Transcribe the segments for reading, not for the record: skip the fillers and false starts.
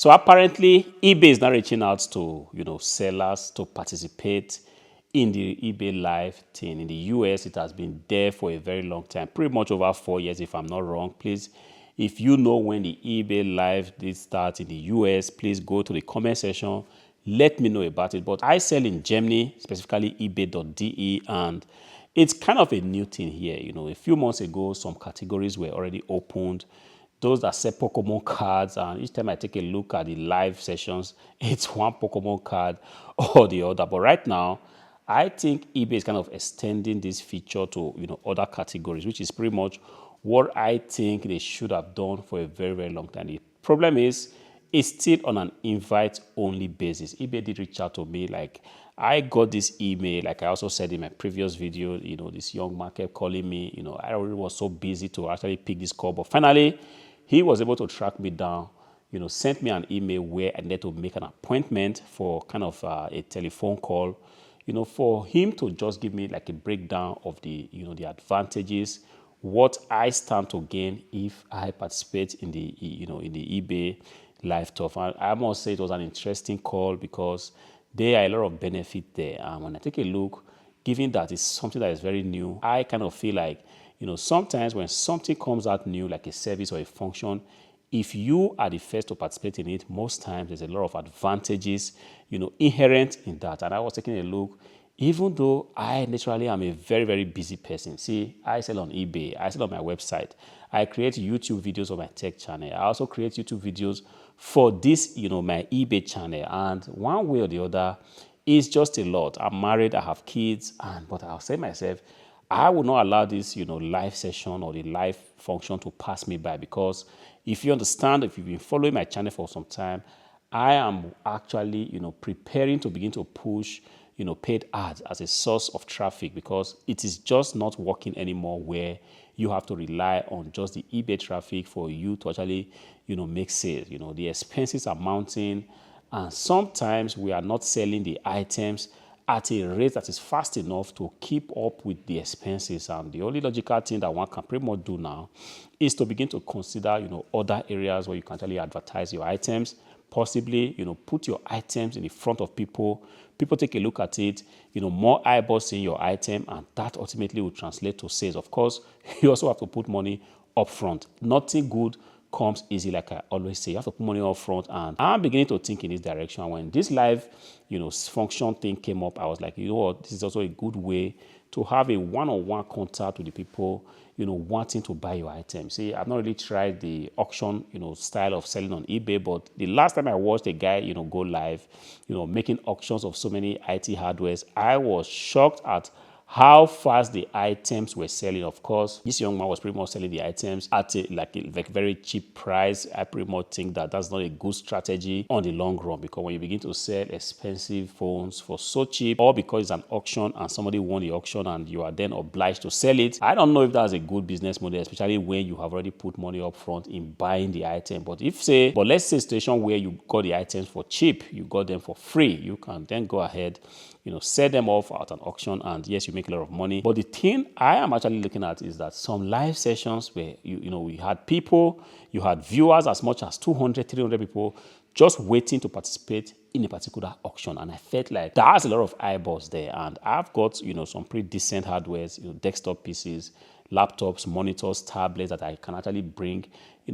So apparently, eBay is now reaching out to sellers to participate in the eBay Live thing. In the US, it has been there for a very long time, pretty much over 4 years, if I'm not wrong. Please, if you know when the eBay Live did start in the US, please go to the comment section. Let me know about it. But I sell in Germany, specifically ebay.de, and it's kind of a new thing here. A few months ago, some categories were already opened. Those that sell Pokemon cards, and each time I take a look at the live sessions, it's one Pokemon card or the other. But right now, I think eBay is kind of extending this feature to other categories, which is pretty much what I think they should have done for a very, very long time. The problem is it's still on an invite-only basis. eBay did reach out to me. Like, I got this email, like I also said in my previous video, this young man kept calling me. I already was so busy to actually pick this call. But finally, he was able to track me down, sent me an email where I needed to make an appointment for kind of a telephone call, for him to just give me like a breakdown of the, the advantages, what I stand to gain if I participate in the, in the eBay Live Talk. And I must say it was an interesting call because there are a lot of benefit there. And when I take a look, given that it's something that is very new, I kind of feel like, sometimes when something comes out new, like a service or a function, if you are the first to participate in it, most times there's a lot of advantages, inherent in that. And I was taking a look, even though I naturally am a very, very busy person. See, I sell on eBay, I sell on my website, I create YouTube videos on my tech channel. I also create YouTube videos for this, my eBay channel. And one way or the other, it's just a lot. I'm married, I have kids, but I'll say myself, I will not allow this, live session or the live function to pass me by, because if you understand, if you've been following my channel for some time, I am actually, preparing to begin to push, paid ads as a source of traffic, because it is just not working anymore where you have to rely on just the eBay traffic for you to actually, make sales. The expenses are mounting, and sometimes we are not selling the items at a rate that is fast enough to keep up with the expenses. And the only logical thing that one can pretty much do now is to begin to consider, other areas where you can actually advertise your items, possibly, put your items in the front of people. People take a look at it, more eyeballs seeing your item, and that ultimately will translate to sales. Of course, you also have to put money up front. Nothing good comes easy, like I always say. You have to put money up front, and I'm beginning to think in this direction. When this live, function thing came up, I was like, what, this is also a good way to have a one-on-one contact with the people, wanting to buy your items. See, I've not really tried the auction, style of selling on eBay, but the last time I watched a guy, go live, making auctions of so many IT hardwares, I was shocked at how fast the items were selling. Of course, this young man was pretty much selling the items at a very cheap price. I pretty much think that that's not a good strategy on the long run, because when you begin to sell expensive phones for so cheap, or because it's an auction and somebody won the auction and you are then obliged to sell it, I don't know if that's a good business model, especially when you have already put money up front in buying the item. But let's say a situation where you got the items for cheap, you got them for free, you can then go ahead, sell them off at an auction, and yes, you make a lot of money. But the thing I am actually looking at is that some live sessions where we had people, you had viewers as much as 200, 300 people just waiting to participate in a particular auction, and I felt like there's a lot of eyeballs there. And I've got some pretty decent hardwares, desktop PCs, laptops, monitors, tablets that I can actually bring,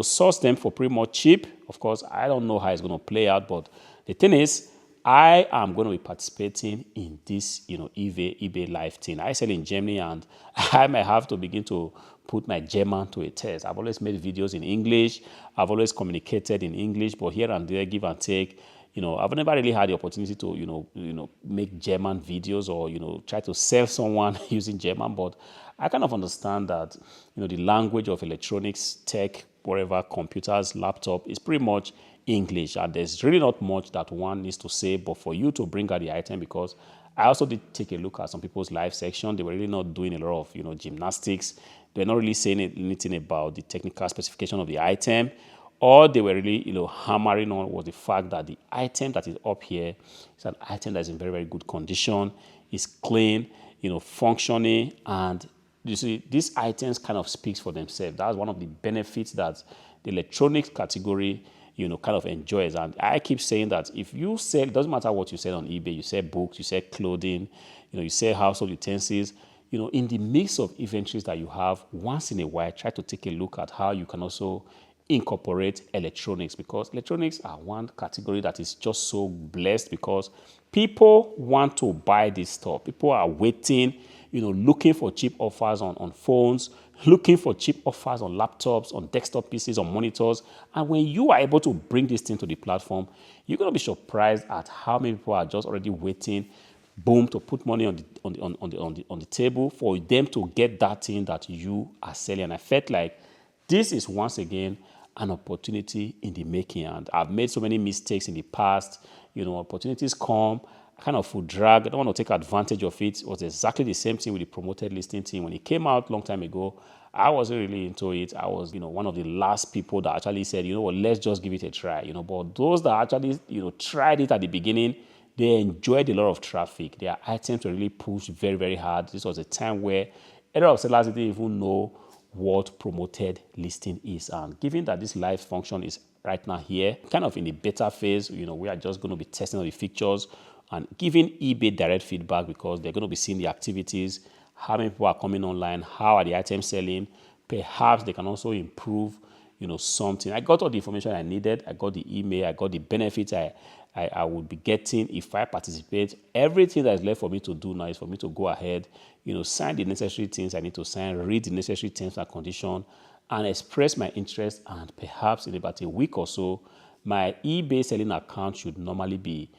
source them for pretty much cheap. Of course, I don't know how it's going to play out, but the thing is, I am going to be participating in this, eBay Live thing. I sell in Germany, and I might have to begin to put my German to a test. I've always made videos in English. I've always communicated in English, but here and there, give and take, I've never really had the opportunity to, make German videos or, try to sell someone using German. But I kind of understand that, the language of electronics, tech, whatever, computers, laptop is pretty much English, and there's really not much that one needs to say but for you to bring out the item. Because I also did take a look at some people's live section. They were really not doing a lot of gymnastics. They're not really saying anything about the technical specification of the item. All they were really hammering on was the fact that the item that is up here is an item that is in very, very good condition, is clean, functioning, and you see, these items kind of speaks for themselves. That's one of the benefits that the electronics category, kind of enjoys. And I keep saying that if you sell, it doesn't matter what you sell on eBay, you sell books, you sell clothing, you sell household utensils, in the mix of inventories that you have, once in a while, try to take a look at how you can also incorporate electronics, because electronics are one category that is just so blessed because people want to buy this stuff. People are waiting, looking for cheap offers on phones, looking for cheap offers on laptops, on desktop PCs, on monitors. And when you are able to bring this thing to the platform, you're going to be surprised at how many people are just already waiting, boom, to put money on the table for them to get that thing that you are selling. And I felt like this is once again an opportunity in the making. And I've made so many mistakes in the past. Opportunities come, I kind of would drag. I don't want to take advantage of it. It was exactly the same thing with the promoted listing team. When it came out a long time ago, I wasn't really into it. I was, one of the last people that actually said, what, let's just give it a try. But those that actually, tried it at the beginning, they enjoyed a lot of traffic. Their items were really pushed very, very hard. This was a time where a lot of sellers didn't even know what promoted listing is. And given that this live function is right now here, kind of in the beta phase, we are just going to be testing all the features and giving eBay direct feedback, because they're going to be seeing the activities, how many people are coming online, how are the items selling. Perhaps they can also improve, something. I got all the information I needed. I got the email. I got the benefits I would be getting if I participate. Everything that is left for me to do now is for me to go ahead, sign the necessary things I need to sign, read the necessary terms and conditions, and express my interest. And perhaps in about a week or so, my eBay selling account should normally be,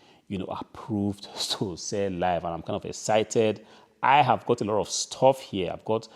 approved to sell live. And I'm kind of excited. I have got a lot of stuff here. I've got,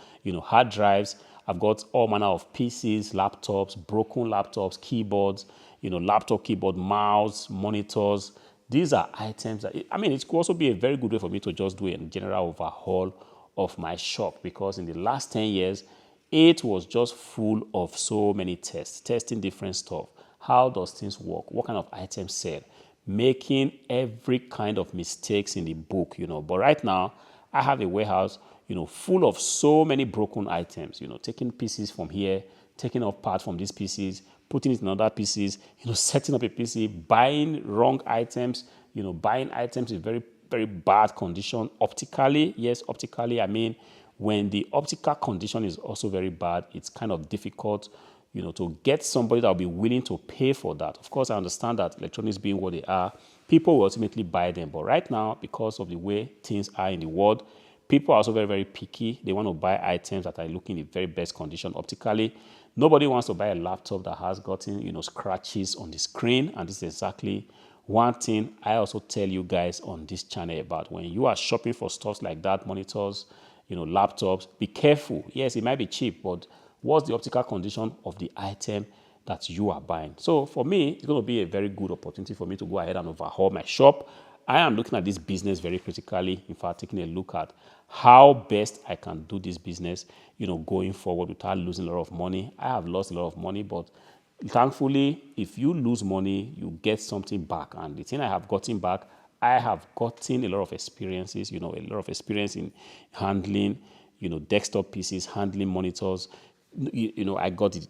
hard drives. I've got all manner of PCs, laptops, broken laptops, keyboards, laptop keyboard, mouse, monitors. These are items that, it could also be a very good way for me to just do a general overhaul of my shop, because in the last 10 years, it was just full of so many tests, testing different stuff. How does things work? What kind of items sell? Making every kind of mistakes in the book, But right now, I have a warehouse, full of so many broken items, taking pieces from here, taking off parts from these PCs, putting it in other PCs, setting up a PC, buying wrong items, buying items in very, very bad condition. Optically, yes, optically, when the optical condition is also very bad, it's kind of difficult, to get somebody that will be willing to pay for that. Of course, I understand that electronics being what they are, people will ultimately buy them. But right now, because of the way things are in the world, people are also very, very picky. They want to buy items that are looking in the very best condition optically. Nobody wants to buy a laptop that has gotten, scratches on the screen. And this is exactly one thing I also tell you guys on this channel about. When you are shopping for stuff like that, monitors, laptops, be careful. Yes, it might be cheap, but what's the optical condition of the item that you are buying? So for me, it's going to be a very good opportunity for me to go ahead and overhaul my shop. I am looking at this business very critically. In fact, taking a look at how best I can do this business, going forward without losing a lot of money. I have lost a lot of money, but thankfully, if you lose money, you get something back. And the thing I have gotten back, I have gotten a lot of experiences, a lot of experience in handling, desktop PCs, handling monitors. I got the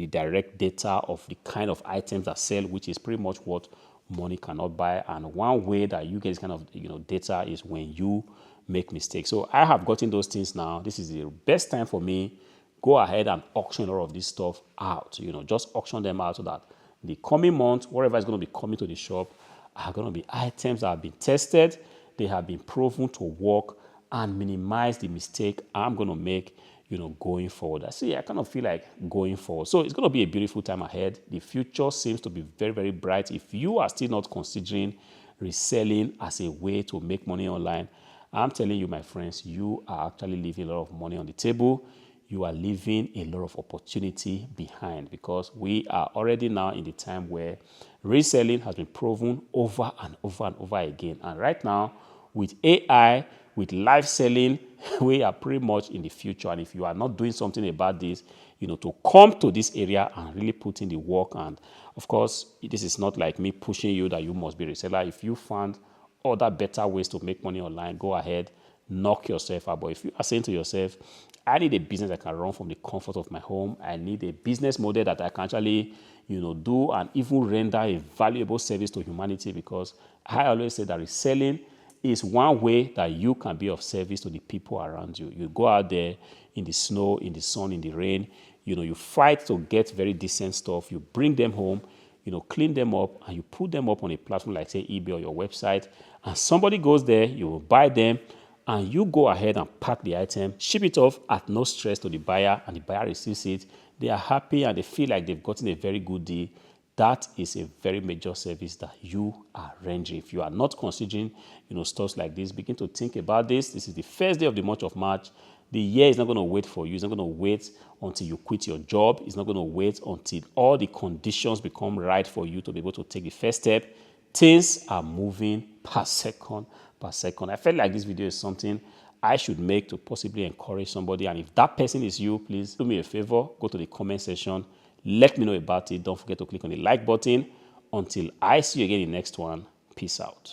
direct data of the kind of items that sell, which is pretty much what money cannot buy. And one way that you get this kind of data is when you make mistakes. So I have gotten those things now. This is the best time for me. Go ahead and auction all of this stuff out. Just auction them out so that the coming month, whatever is going to be coming to the shop, are going to be items that have been tested, they have been proven to work, and minimize the mistake I'm going to make, going forward. I kind of feel like going forward. So it's going to be a beautiful time ahead. The future seems to be very, very bright. If you are still not considering reselling as a way to make money online, I'm telling you, my friends, you are actually leaving a lot of money on the table. You are leaving a lot of opportunity behind, because we are already now in the time where reselling has been proven over and over and over again. And right now, with AI, with live selling, we are pretty much in the future. And if you are not doing something about this, to come to this area and really put in the work. And of course, this is not like me pushing you that you must be a reseller. If you found other better ways to make money online, go ahead. knock yourself out. But if you are saying to yourself, I need a business that can run from the comfort of my home, I need a business model that I can actually, do and even render a valuable service to humanity, because I always say that reselling is one way that you can be of service to the people around you. You go out there in the snow, in the sun, in the rain, you fight to get very decent stuff, you bring them home, clean them up, and you put them up on a platform like, say, eBay or your website, and somebody goes there, you will buy them, and you go ahead and pack the item, ship it off at no stress to the buyer, and the buyer receives it. They are happy and they feel like they've gotten a very good deal. That is a very major service that you are rendering. If you are not considering, stuff like this, begin to think about this. This is the first day of the month of March. The year is not going to wait for you. It's not going to wait until you quit your job. It's not going to wait until all the conditions become right for you to be able to take the first step. Things are moving per second, per second. I felt like this video is something I should make to possibly encourage somebody. And if that person is you, please do me a favor, go to the comment section. Let me know about it. Don't forget to click on the like button. Until I see you again in the next one, peace out.